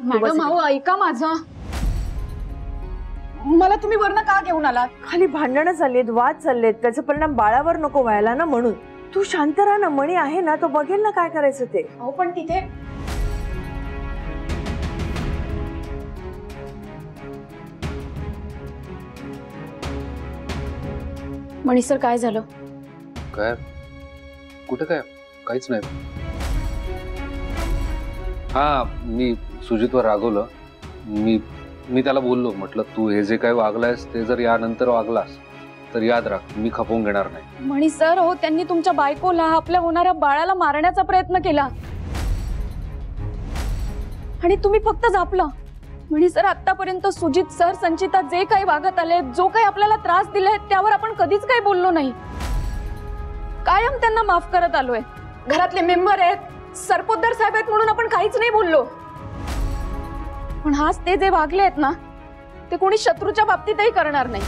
Madam अहो ऐका माझं, मला तुम्ही वरनं का घेऊन आलात? खाली भांडणं झालीत, वाद चाललेत, त्याचा परिणाम बाळावर नको व्हायला ना म्हणून. तू शांत राहा ना, मणी आहे ना, तो बघेल ना काय करायचं ते. अहो पण तिथे मणी सर काय झालं? काय कुठे काय काहीच नाही. हा मी सुजितवर रागवलं. मी त्याला बोललो, म्हटलं तू हे जे काय वागलायस ते जर यानंतर वागलास तर याद राख मी खपवून घेणार नाही. मणी सर हो त्यांनी तुमच्या बायकोला आपल्या होणाऱ्या बाळाला मारण्याचा प्रयत्न केला आणि तुम्ही फक्त झापलं. मणी सर आतापर्यंत सुजित सर संचिता जे काही वागत आले, जो काही आपल्याला त्रास दिलाय त्यावर आपण कधीच काही बोललो नाही. कायम त्यांना माफ करत आलोय. घरातले मेंबर आहेत, सरपोतदार साहेब आहेत म्हणून आपण काहीच नाही बोललो. पण आज ते जे वागले आहेत ना ते कोणी शत्रूच्या बाबतीतही करणार नाही.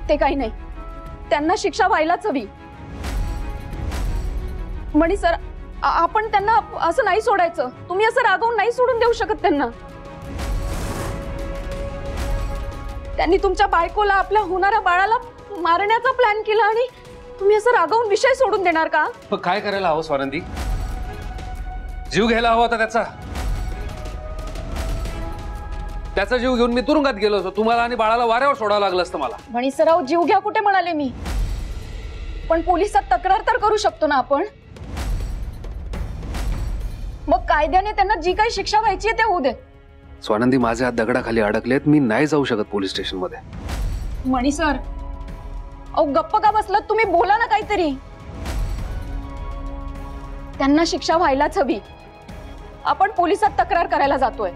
ते काही नाही, त्यांना शिक्षा व्हायलाच हवी. मणी सर आपण त्यांना असं नाही सोडायचं. तुम्ही असं रागवून नाही सोडून देऊ शकत त्यांना. त्यांनी तुमच्या बायकोला आपल्या होणाऱ्या बाळाला मारण्याचा प्लॅन केला आणि तुम्ही असं रागवून विषय सोडून देणार का? काय करायला हवं स्वानंदी? जीव घ्यायला हवा होता त्याचा जीव घेऊन मी तुरुंगात गेलो होतो. तुम्हाला आणि बाळाला वाऱ्यावर सोडावं लागलं असतं मला. मणी सराव जीव घ्या कुठे म्हणाले मी, पण पोलिसात तक्रार तर करू शकतो ना आपण. मग कायद्याने त्यांना जी काही शिक्षा व्हायची आहे ते होऊ दे. स्वानंदी माझे हात दगडाखाली अडकलेत, मी नाही जाऊ शकत पोलीस स्टेशन मध्ये. मणी सर अहो गप्प का बसलात तुम्ही? बोला ना काहीतरी. त्यांना शिक्षा व्हायलाच हवी. आपण पोलिसात तक्रार करायला जातोय.